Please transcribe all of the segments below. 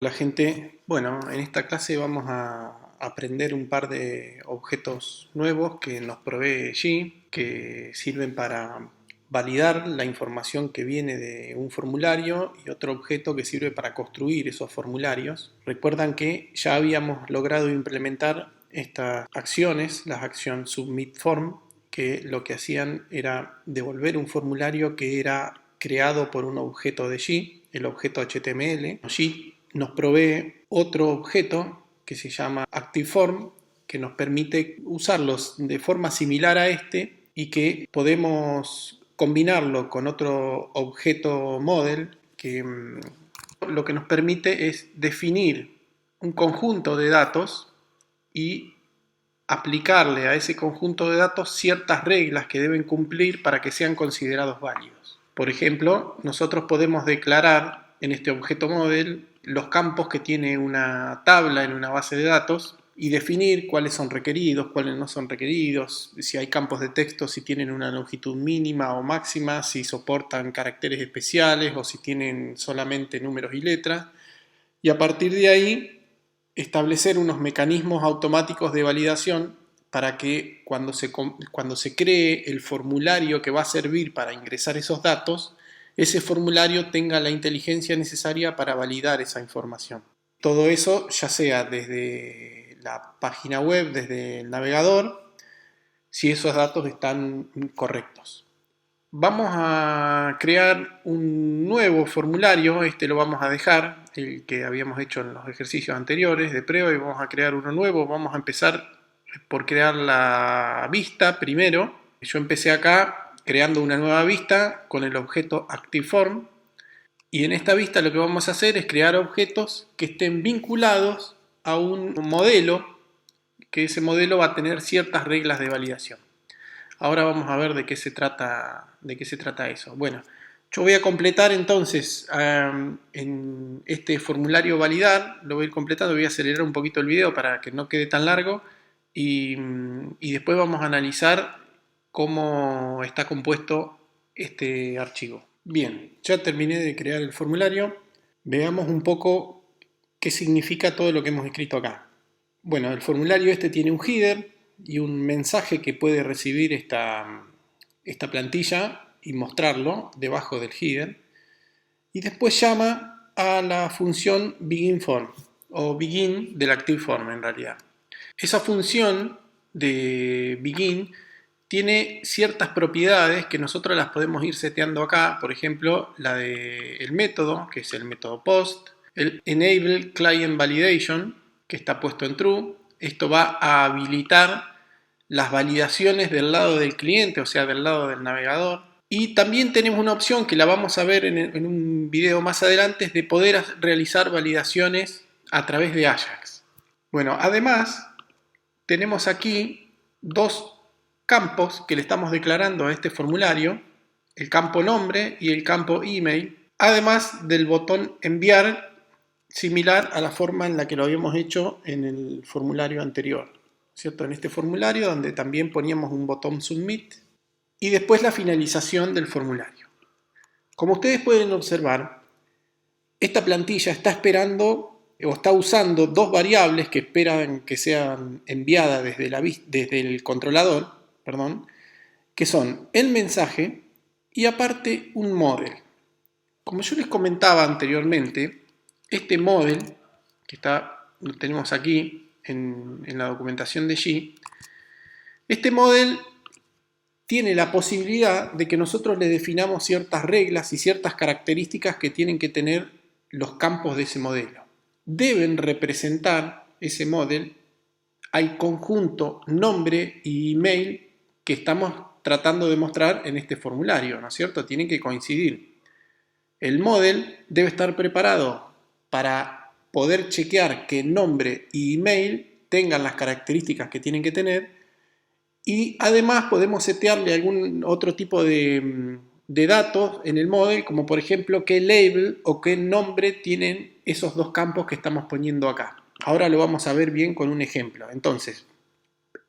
Hola gente, bueno, en esta clase vamos a aprender un par de objetos nuevos que nos provee G, que sirven para validar la información que viene de un formulario y otro objeto que sirve para construir esos formularios. Recuerdan que ya habíamos logrado implementar estas acciones, las acciones submit form, que lo que hacían era devolver un formulario que era creado por un objeto de G, el objeto HTML. G nos provee otro objeto que se llama ActiveForm, que nos permite usarlos de forma similar a este y que podemos combinarlo con otro objeto model que lo que nos permite es definir un conjunto de datos y aplicarle a ese conjunto de datos ciertas reglas que deben cumplir para que sean considerados válidos. Por ejemplo, nosotros podemos declarar en este objeto model los campos que tiene una tabla en una base de datos y definir cuáles son requeridos, cuáles no son requeridos, si hay campos de texto, si tienen una longitud mínima o máxima, si soportan caracteres especiales o si tienen solamente números y letras. Y a partir de ahí establecer unos mecanismos automáticos de validación para que cuando se cree el formulario que va a servir para ingresar esos datos, ese formulario tenga la inteligencia necesaria para validar esa información. Todo eso ya sea desde la página web, desde el navegador, si esos datos están correctos. Vamos a crear un nuevo formulario, este lo vamos a dejar, el que habíamos hecho en los ejercicios anteriores de prueba, y vamos a crear uno nuevo. Vamos a empezar por crear la vista primero. Yo empecé acá creando una nueva vista con el objeto ActiveForm, y en esta vista lo que vamos a hacer es crear objetos que estén vinculados a un modelo, que ese modelo va a tener ciertas reglas de validación. Ahora vamos a ver de qué se trata eso. Bueno, yo voy a completar entonces en este formulario validar, lo voy a ir completando, voy a acelerar un poquito el video para que no quede tan largo y después vamos a analizar cómo está compuesto este archivo. Bien, ya terminé de crear el formulario. Veamos un poco qué significa todo lo que hemos escrito acá. Bueno, el formulario este tiene un header y un mensaje que puede recibir esta plantilla y mostrarlo debajo del header. Y después llama a la función beginForm o begin del ActiveForm en realidad. Esa función de begin tiene ciertas propiedades que nosotros las podemos ir seteando acá. Por ejemplo, la del método, que es el método post, el enable client validation, que está puesto en true. Esto va a habilitar las validaciones del lado del cliente, o sea, del lado del navegador. Y también tenemos una opción que la vamos a ver en un video más adelante, es de poder realizar validaciones a través de Ajax. Bueno, además tenemos aquí dos campos que le estamos declarando a este formulario, el campo nombre y el campo email, además del botón enviar, similar a la forma en la que lo habíamos hecho en el formulario anterior, ¿cierto? En este formulario donde también poníamos un botón submit y después la finalización del formulario. Como ustedes pueden observar, esta plantilla está esperando o está usando dos variables que esperan que sean enviadas desde el controlador, perdón, que son el mensaje y aparte un model. Como yo les comentaba anteriormente, este model, que lo tenemos aquí en la documentación de G, este model tiene la posibilidad de que nosotros le definamos ciertas reglas y ciertas características que tienen que tener los campos de ese modelo. Deben representar ese model al conjunto nombre y email que estamos tratando de mostrar en este formulario, ¿no es cierto? Tienen que coincidir. El model debe estar preparado para poder chequear que nombre y email tengan las características que tienen que tener, y además podemos setearle algún otro tipo de datos en el model, como por ejemplo qué label o qué nombre tienen esos dos campos que estamos poniendo acá. Ahora lo vamos a ver bien con un ejemplo. Entonces,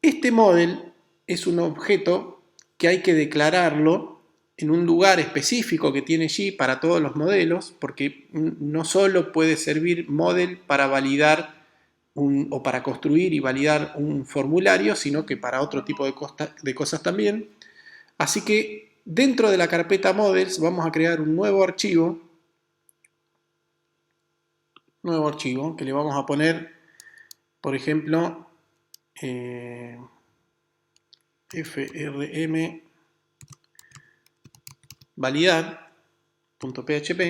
este model es un objeto que hay que declararlo en un lugar específico que tiene G para todos los modelos, porque no solo puede servir model para validar o para construir y validar un formulario, sino que para otro tipo de cosas también. Así que dentro de la carpeta models vamos a crear un nuevo archivo que le vamos a poner, por ejemplo, frm validar.php,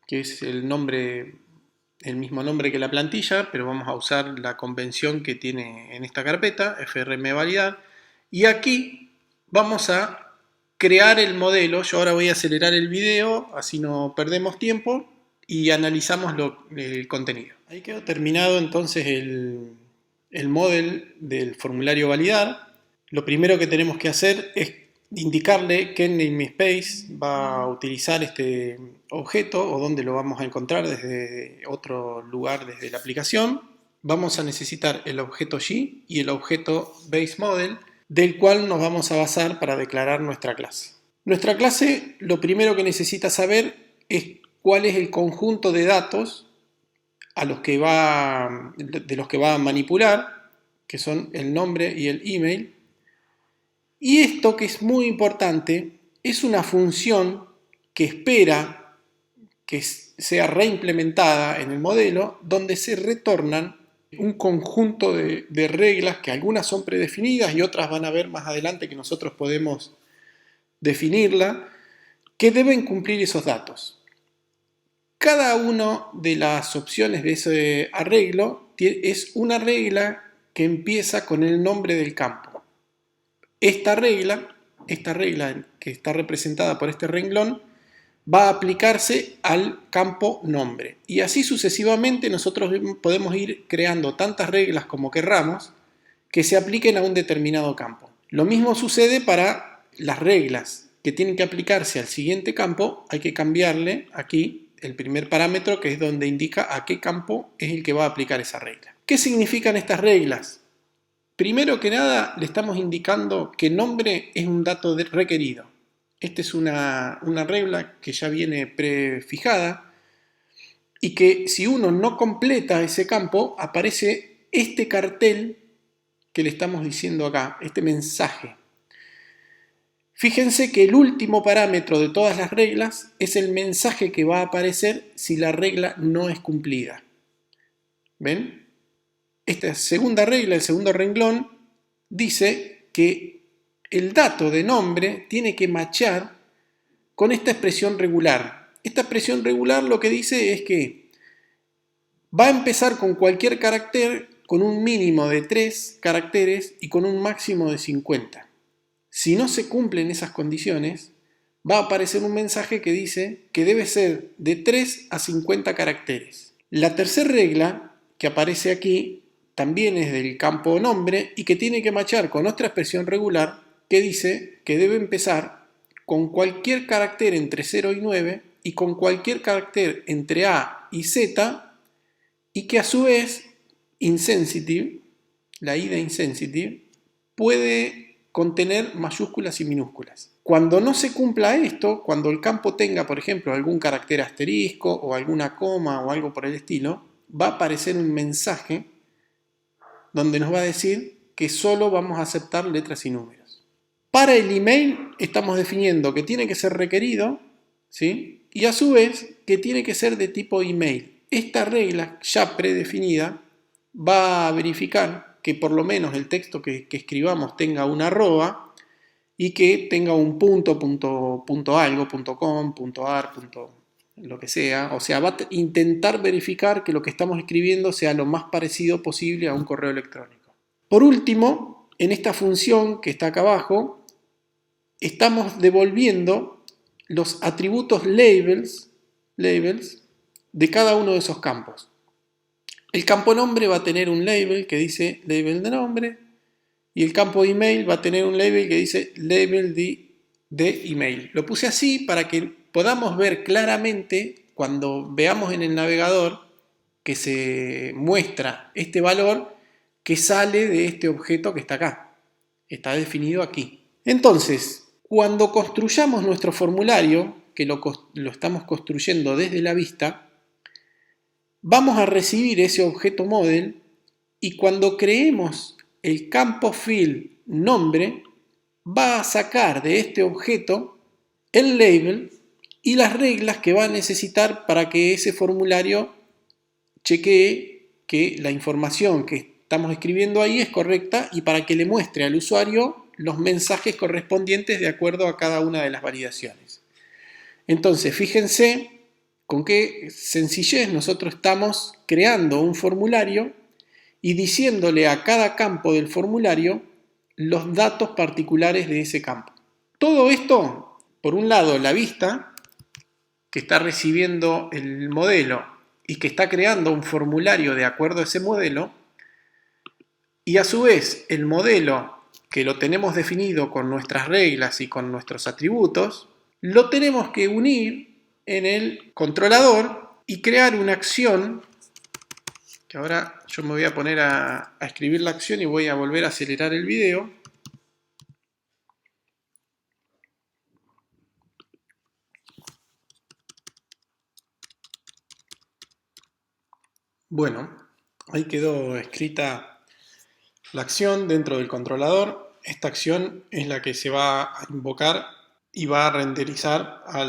que es el mismo nombre que la plantilla, pero vamos a usar la convención que tiene en esta carpeta, frm validar, y aquí vamos a crear el modelo. Yo ahora voy a acelerar el video, así no perdemos tiempo, y analizamos el contenido. Ahí quedó terminado entonces el model del formulario validar. Lo primero que tenemos que hacer es indicarle qué namespace va a utilizar este objeto o dónde lo vamos a encontrar desde otro lugar desde la aplicación. Vamos a necesitar el objeto G y el objeto baseModel, del cual nos vamos a basar para declarar nuestra clase. Nuestra clase, lo primero que necesita saber es cuál es el conjunto de datos de los que va a manipular, que son el nombre y el email. Y esto, que es muy importante, es una función que espera que sea reimplementada en el modelo, donde se retornan un conjunto de reglas, que algunas son predefinidas y otras van a ver más adelante que nosotros podemos definirla, que deben cumplir esos datos. Cada una de las opciones de ese arreglo es una regla que empieza con el nombre del campo. Esta regla que está representada por este renglón va a aplicarse al campo nombre. Y así sucesivamente nosotros podemos ir creando tantas reglas como querramos que se apliquen a un determinado campo. Lo mismo sucede para las reglas que tienen que aplicarse al siguiente campo. Hay que cambiarle aquí el primer parámetro, que es donde indica a qué campo es el que va a aplicar esa regla. ¿Qué significan estas reglas? Primero que nada, le estamos indicando que nombre es un dato requerido. Esta es una regla que ya viene prefijada y que si uno no completa ese campo, aparece este cartel que le estamos diciendo acá, este mensaje. Fíjense que el último parámetro de todas las reglas es el mensaje que va a aparecer si la regla no es cumplida. ¿Ven? Esta segunda regla, el segundo renglón, dice que el dato de nombre tiene que matchar con esta expresión regular. Esta expresión regular lo que dice es que va a empezar con cualquier carácter con un mínimo de 3 caracteres y con un máximo de 50. Si no se cumplen esas condiciones, va a aparecer un mensaje que dice que debe ser de 3 a 50 caracteres. La tercera regla que aparece aquí también es del campo nombre y que tiene que matchar con otra expresión regular que dice que debe empezar con cualquier carácter entre 0 y 9 y con cualquier carácter entre A y Z, y que a su vez insensitive, la I de insensitive, puede contener mayúsculas y minúsculas. Cuando no se cumpla esto, cuando el campo tenga, por ejemplo, algún carácter asterisco o alguna coma o algo por el estilo, va a aparecer un mensaje donde nos va a decir que solo vamos a aceptar letras y números. Para el email estamos definiendo que tiene que ser requerido, ¿sí? Y a su vez que tiene que ser de tipo email. Esta regla ya predefinida va a verificar que por lo menos el texto que escribamos tenga una arroba y que tenga un punto algo, .com, .ar, lo que sea. O sea, va a intentar verificar que lo que estamos escribiendo sea lo más parecido posible a un correo electrónico. Por último, en esta función que está acá abajo, estamos devolviendo los atributos labels de cada uno de esos campos. El campo nombre va a tener un label que dice label de nombre y el campo email va a tener un label que dice label de email. Lo puse así para que podamos ver claramente cuando veamos en el navegador que se muestra este valor que sale de este objeto que está acá. Está definido aquí. Entonces, cuando construyamos nuestro formulario, que lo estamos construyendo desde la vista, vamos a recibir ese objeto model y cuando creemos el campo field nombre, va a sacar de este objeto el label y las reglas que va a necesitar para que ese formulario chequee que la información que estamos escribiendo ahí es correcta y para que le muestre al usuario los mensajes correspondientes de acuerdo a cada una de las validaciones. Entonces, fíjense con qué sencillez nosotros estamos creando un formulario y diciéndole a cada campo del formulario los datos particulares de ese campo. Todo esto, por un lado, la vista, que está recibiendo el modelo y que está creando un formulario de acuerdo a ese modelo, y a su vez el modelo que lo tenemos definido con nuestras reglas y con nuestros atributos, lo tenemos que unir en el controlador y crear una acción, que ahora yo me voy a poner a escribir la acción y voy a volver a acelerar el video. Bueno, ahí quedó escrita la acción dentro del controlador. Esta acción es la que se va a invocar y va a renderizar a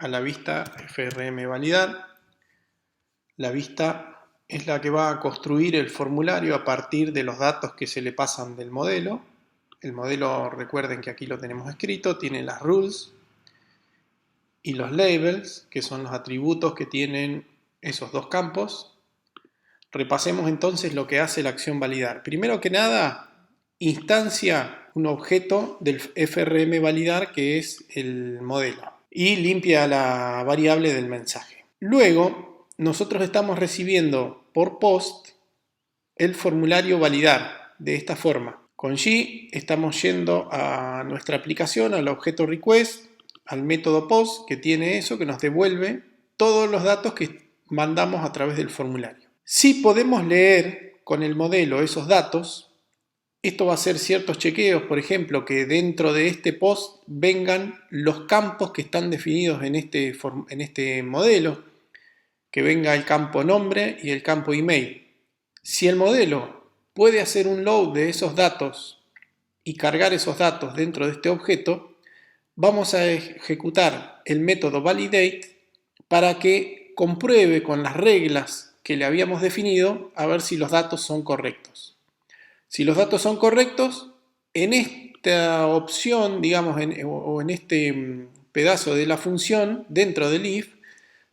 la vista FRM validar. La vista es la que va a construir el formulario a partir de los datos que se le pasan del modelo. El modelo, recuerden que aquí lo tenemos escrito, tiene las rules y los labels, que son los atributos que tienen esos dos campos. Repasemos entonces lo que hace la acción validar. Primero que nada, instancia un objeto del FRM validar que es el modelo y limpia la variable del mensaje. Luego, nosotros estamos recibiendo por post el formulario validar de esta forma. Con G estamos yendo a nuestra aplicación, al objeto request, al método post que tiene eso, que nos devuelve todos los datos que mandamos a través del formulario. Si podemos leer con el modelo esos datos, esto va a hacer ciertos chequeos, por ejemplo, que dentro de este post vengan los campos que están definidos en este modelo, que venga el campo nombre y el campo email. Si el modelo puede hacer un load de esos datos y cargar esos datos dentro de este objeto, vamos a ejecutar el método validate para que compruebe con las reglas que le habíamos definido a ver si los datos son correctos. Si los datos son correctos, en esta opción, digamos, o en este pedazo de la función dentro del if,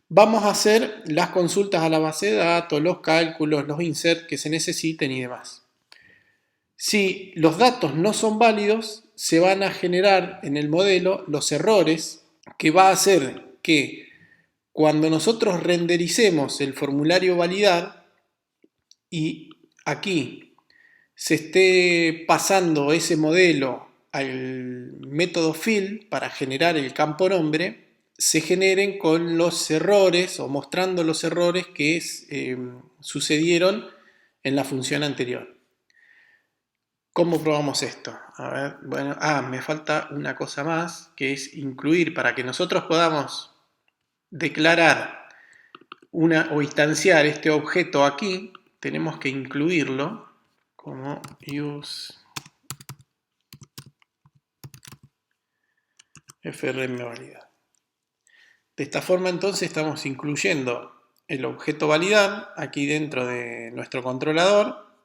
vamos a hacer las consultas a la base de datos, los cálculos, los insert que se necesiten y demás. Si los datos no son válidos, se van a generar en el modelo los errores que va a hacer que cuando nosotros rendericemos el formulario validar y aquí se esté pasando ese modelo al método fill para generar el campo nombre, se generen con los errores o mostrando los errores que sucedieron en la función anterior. ¿Cómo probamos esto? A ver, bueno, me falta una cosa más, que es incluir para que nosotros podamos declarar o instanciar este objeto aquí, tenemos que incluirlo como use frm validar. De esta forma entonces estamos incluyendo el objeto validar aquí dentro de nuestro controlador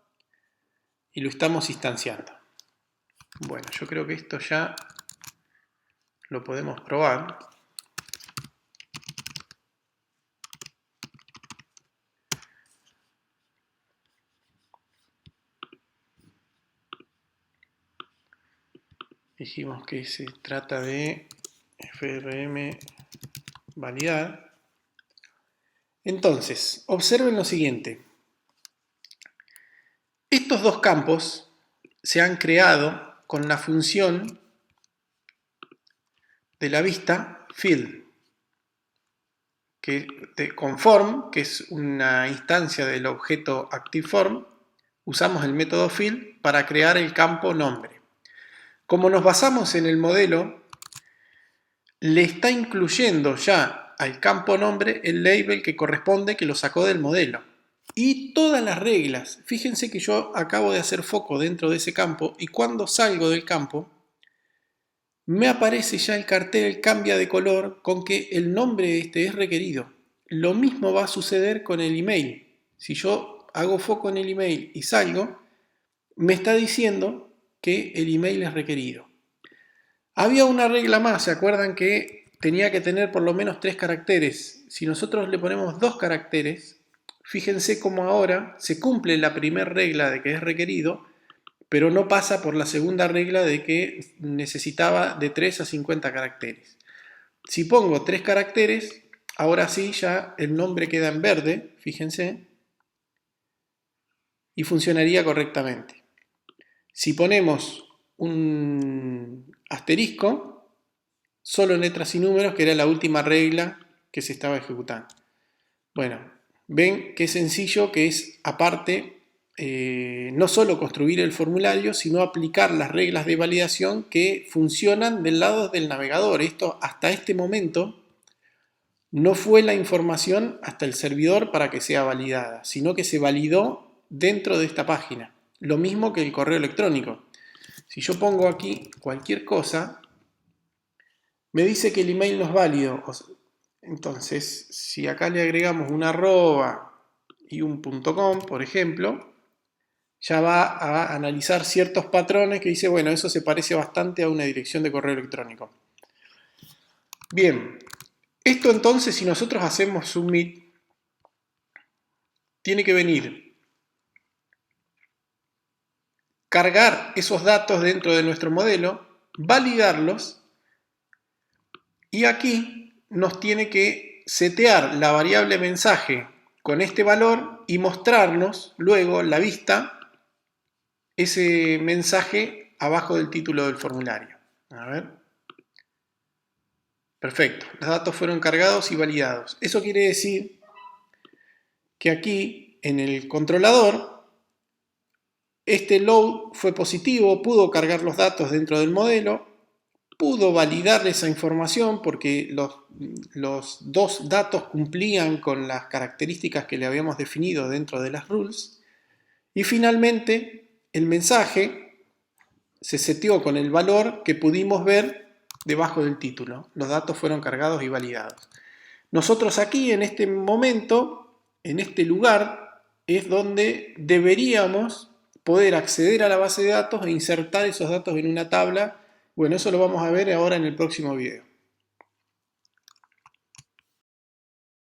y lo estamos instanciando. Bueno, yo creo que esto ya lo podemos probar. Dijimos que se trata de FRM validar. Entonces, observen lo siguiente. Estos dos campos se han creado con la función de la vista field, con form, que es una instancia del objeto ActiveForm, usamos el método field para crear el campo nombre. Como nos basamos en el modelo, le está incluyendo ya al campo nombre el label que corresponde, que lo sacó del modelo. Y todas las reglas. Fíjense que yo acabo de hacer foco dentro de ese campo y cuando salgo del campo, me aparece ya el cartel, cambia de color con que el nombre este es requerido. Lo mismo va a suceder con el email. Si yo hago foco en el email y salgo, me está diciendo que el email es requerido. Había una regla más, ¿se acuerdan que tenía que tener por lo menos 3 caracteres? Si nosotros le ponemos 2 caracteres, fíjense cómo ahora se cumple la primera regla de que es requerido, pero no pasa por la segunda regla de que necesitaba de 3 a 50 caracteres. Si pongo 3 caracteres, ahora sí ya el nombre queda en verde, fíjense, y funcionaría correctamente. Si ponemos un asterisco, solo en letras y números, que era la última regla que se estaba ejecutando. Bueno, ven qué sencillo que es, aparte, no solo construir el formulario, sino aplicar las reglas de validación que funcionan del lado del navegador. Esto hasta este momento no fue la información hasta el servidor para que sea validada, sino que se validó dentro de esta página. Lo mismo que el correo electrónico. Si yo pongo aquí cualquier cosa, me dice que el email no es válido. Entonces, si acá le agregamos un arroba y un .com, por ejemplo, ya va a analizar ciertos patrones que dice, bueno, eso se parece bastante a una dirección de correo electrónico. Bien, esto entonces, si nosotros hacemos submit, tiene que venir cargar esos datos dentro de nuestro modelo, validarlos, y aquí nos tiene que setear la variable mensaje con este valor y mostrarnos luego la vista ese mensaje abajo del título del formulario. A ver. Perfecto. Los datos fueron cargados y validados. Eso quiere decir que aquí en el controlador este load fue positivo, pudo cargar los datos dentro del modelo, pudo validar esa información porque los dos datos cumplían con las características que le habíamos definido dentro de las rules, y finalmente el mensaje se seteó con el valor que pudimos ver debajo del título. Los datos fueron cargados y validados. Nosotros aquí en este momento, en este lugar, es donde deberíamos poder acceder a la base de datos e insertar esos datos en una tabla. Bueno, eso lo vamos a ver ahora en el próximo video.